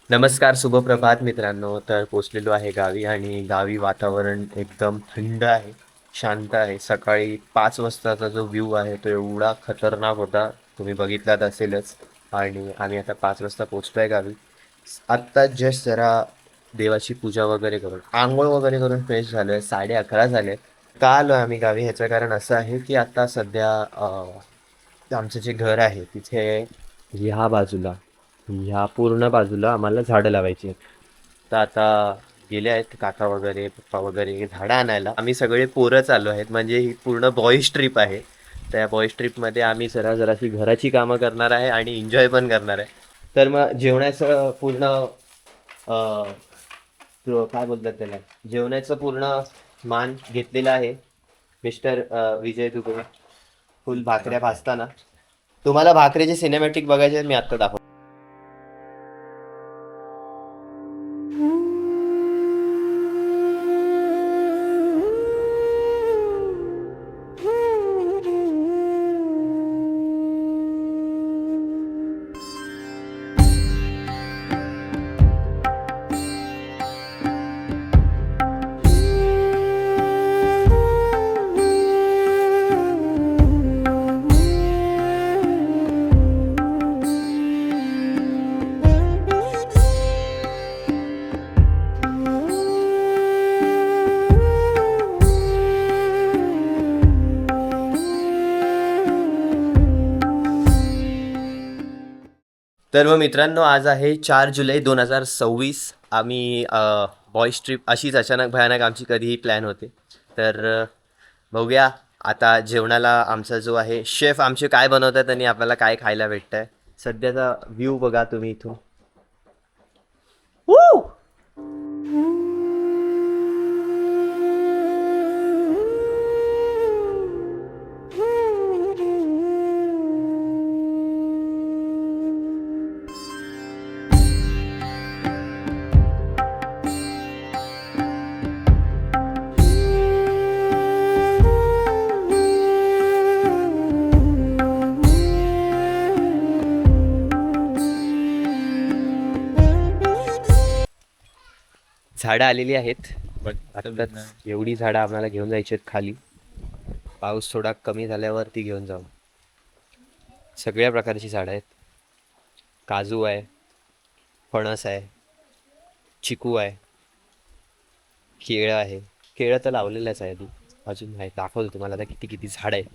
नमस्कार, शुभप्रभात मित्रांनो. तर पोचलेलो आहे गावी आणि गावी वातावरण एकदम थंड आहे, शांत आहे. सकाळी 5 वाजताचा जो व्ह्यू आहे तो एवढा खतरनाक होता, तुम्ही बघितलात असेलच. आणि आम्ही आता 5 वाजता पोचतोय गावी. आत्ता जस्ट जरा देवाची पूजा वगैरे करून, अंघोळ वगैरे करून फ्रेश झालोय. 11:30 झाले. का आलो आम्ही गावी ह्याचं कारण असं आहे की आता सध्या आमचं जे घर आहे तिथे ह्या बाजूला ह्या पूर्ण बाजूला आम्हाला झाडं लावायची आहेत. तर आता गेले आहेत काका वगैरे पप्पा वगैरे झाडं आणायला. आम्ही सगळे पोरंच आलो आहेत, म्हणजे ही पूर्ण बॉईज ट्रिप आहे. त्या बॉईज ट्रिपमध्ये आम्ही जराशी घराची कामं करणार आहे आणि एन्जॉय पण करणार आहे. तर मग जेवणाचं पूर्ण काय बोलतात त्याला, जेवणाचं पूर्ण मान घेतलेला आहे मिस्टर विजय दुबे. फुल भाकऱ्या भाजताना तुम्हाला भाकरीचे सिनेमॅटिक बघायचे मी आत्ता दाखवतो. तर मग मित्रांनो, आज आहे 4 जुलै 2026. आम्ही बॉईज ट्रिप अशीच अचानक भयानक आमची कधीही प्लॅन होते. तर बघूया आता जेवणाला आमचा जो आहे शेफ आमचे काय बनवतात आणि आपल्याला काय खायला भेटतंय. सध्याचा व्ह्यू बघा तुम्ही इथून. Woo! झाडं आलेली आहेत. आत्ताच एवढी झाडं आम्हाला घेऊन जायची आहेत खाली. पाऊस थोडा कमी झाल्यावर ती घेऊन जाऊ. सगळ्या प्रकारची झाडं आहेत. काजू आहे, फणस आहे, चिकू आहे, केळं आहे. केळं तर लावलेलंच आहे तू. अजून आहे, दाखवतो तुम्हाला आता किती किती झाड आहेत.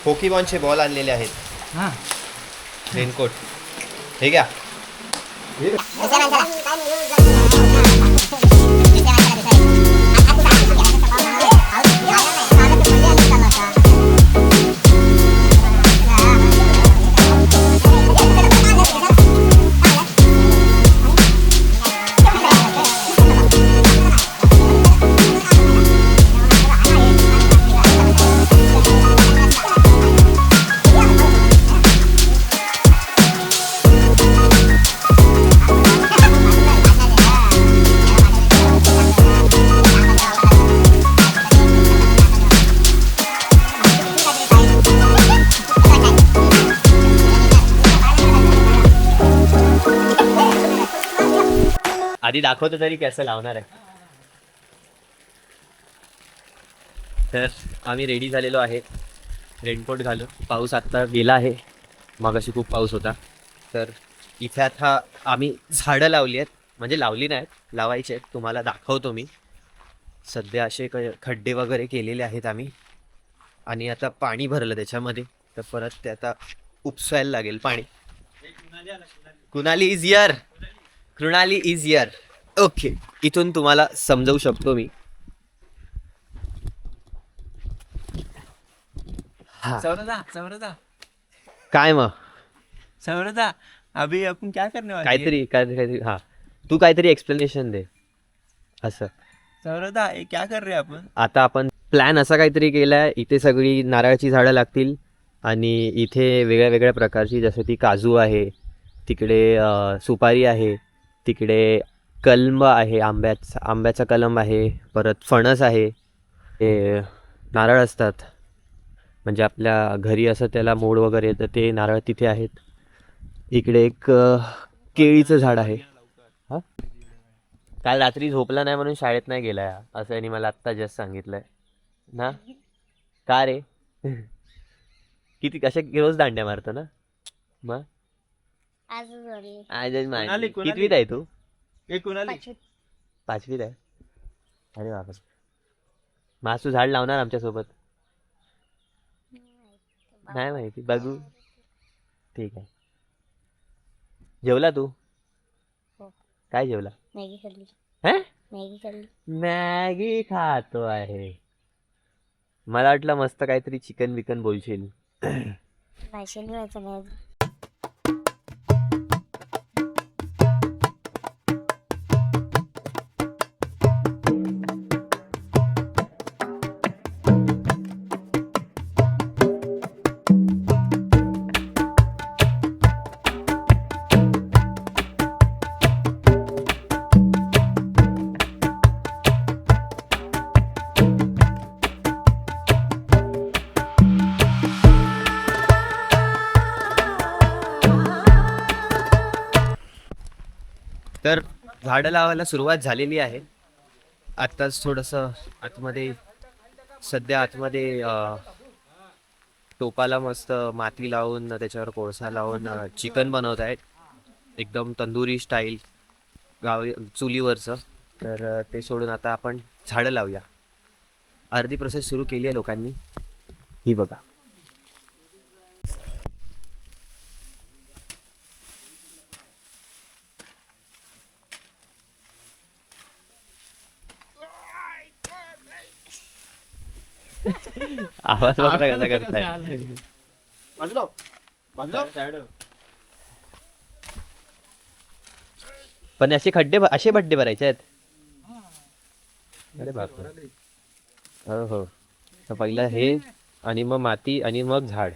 पोकीमॉनचे बॉल आणलेले आहेत. रेनकोट हे घ्या. आधी दाखवतो तरी कसं लावणार आहे. तर आम्ही रेडी झालेलो आहे. रेनकोट घालून. पाऊस आत्ता गेला आहे, मगाशी खूप पाऊस होता. तर इथे आता आम्ही झाडं लावली आहेत, म्हणजे लावली नाहीत, लावायची आहेत. तुम्हाला दाखवतो मी. सध्या असे खड्डे वगैरे केलेले आहेत आम्ही, आणि आता पाणी भरलं त्याच्यामध्ये, तर परत ते आता उपसायला लागेल पाणी. Kunali is here, Krunali is here. Okay, इथून तुम्हाला समजवू शकतो मी. हा, सौरदा काय मग सौरदा अभी अपन क्या करने वाले हैं? काहीतरी हा, तू काहीतरी एक्सप्लेनेशन दे असं. सौरदा ये क्या कर रहे हैं अपन? आता आपण प्लॅन असा काहीतरी केलाय, इथे सगळी नारळाची झाडं लागतील आणि इथे वेगळ्या वेगळ्या प्रकारची, जसं ती काजू आहे, तिकडे सुपारी आहे, तिकडे कलम आहे, आंब्याचा कलम आहे, परत फणस आहे. ते नारळ असतात, म्हणजे आपल्या घरी असं त्याला मोड वगैरे येतं, ते नारळ तिथे आहेत. इकडे एक केळीचं झाड आहे. हा, काल रात्री झोपला नाही म्हणून शाळेत नाही गेलाय असं यांनी मला आत्ता जस्ट सांगितलंय ना. का रे? किती कशा रोज दांड्या मारतो ना मग. कितवीत आहे तू? ये कुणाली पाचवीत आहे. अरे बाबा, मग तू झाड लावणार आमच्यासोबत? नाही माहिती, बघू. ठीक आहे. जेवला तू? काय जेवला? मॅगी खाल्ली. हा, मॅगी खाल्ली. मॅगी खातो आहे. मला वाटलं मस्त काहीतरी चिकन बिकन बोलशील. भाषण व्हायचं नाही. तर झाडं लावायला सुरुवात झालेली आहे. आत्ताच थोडंसं आतमध्ये, सध्या आतमध्ये टोपाला मस्त माती लावून त्याच्यावर कोळसा लावून चिकन बनवत आहेत, एकदम तंदुरी स्टाईल, गावी चुलीवरचं. तर ते सोडून आता आपण झाडं लावूया. अर्धी प्रोसेस सुरू केली आहे लोकांनी, ही बघा. आवाज बघा कसा करताय. पण असे असे खड्डे भरायचे आहेत. अरे बापरे. हो हो, तर पहिला हे, आणि मग माती, आणि मग झाड.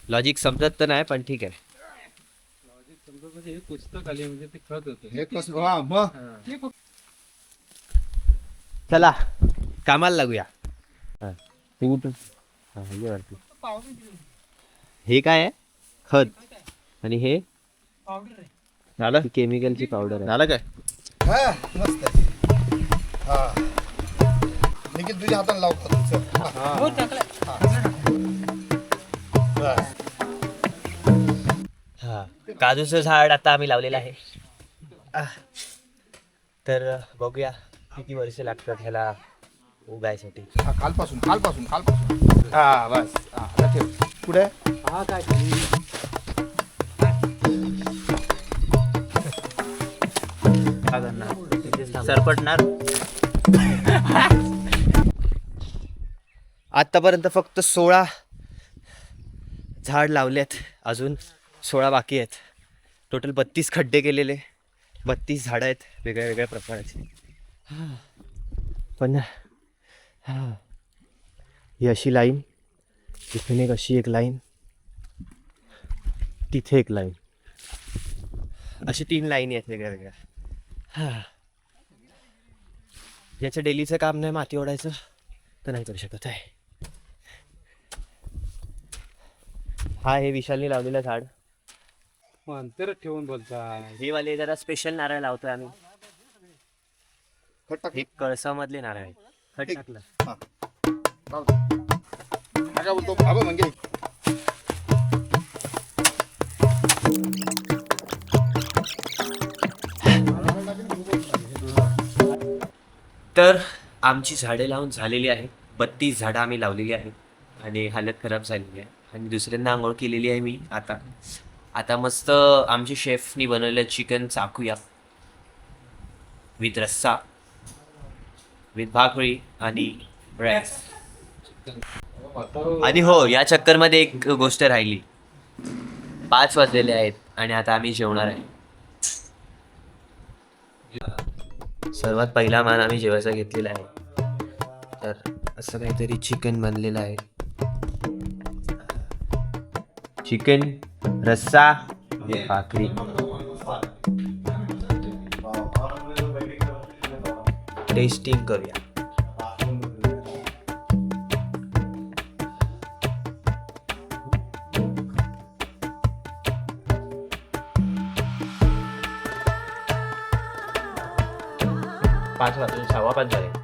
लॉजिक समजत तर नाही, पण ठीक आहे. चला कामाला लागूया. हे काय आहे? खत. आणि हे झालं, केमिकलची पावडर आहे. झालं काय? मस्त. निखिल तुझ्या हाताने लावतो. हा, काजूचं झाड आता आम्ही लावलेलं आहे. तर बघूया किती वर्ष लागतात ह्याला उगायसाठी. कालपासून. हा बस. हा ठेव. पुढे. हा काय सरपटणार. आतापर्यंत फक्त 16 झाड लावलेत, अजून 16 बाकी आहेत. टोटल 32 खड्डे केलेले, 32 झाडं आहेत वेगळ्या वेगळ्या प्रकारचे. पण ही अशी लाईन, तिथून एक अशी एक लाईन, तिथे एक लाईन, अशी 3 लाईनी आहेत वेगळ्या वेगळ्या. ज्याचं डेलीचं काम नाही माती ओढायचं, तर नाही करू शकत आहे. हा, हे विशालने लावलेलं झाड. अंतर ठेवून बोलता. हे वाले जरा स्पेशल नारळ लावतोय आम्ही. खट टाक. हे कळसामधले नारळ आहे. खट टाकलं. काय बोलतो बाबा म्हणजे तर आमची झाडे लावून झालेली आहे. 32 झाडं आम्ही लावलेली आहेत आणि हालत खराब झालेली आहे आणि दुसऱ्यांदा आंघोळ केलेली आहे मी. आता मस्त आमच्या शेफनी बनवलेलं चिकन चाकूया विथ रस्सा विथ भाकरी आणि राईस. आणि हो, या चक्करमध्ये एक गोष्ट राहिली. 5 वाजलेले आहेत आणि आता आम्ही जेवणार आहे. सर्वात पहिला मान आम्ही जेवायचा घेतलेला आहे. तर असं काहीतरी चिकन बनलेलं आहे. चिकन रस्सा आणि भाकरी. टेस्टिंग करूया. पाच वाजून 5:15 झाले.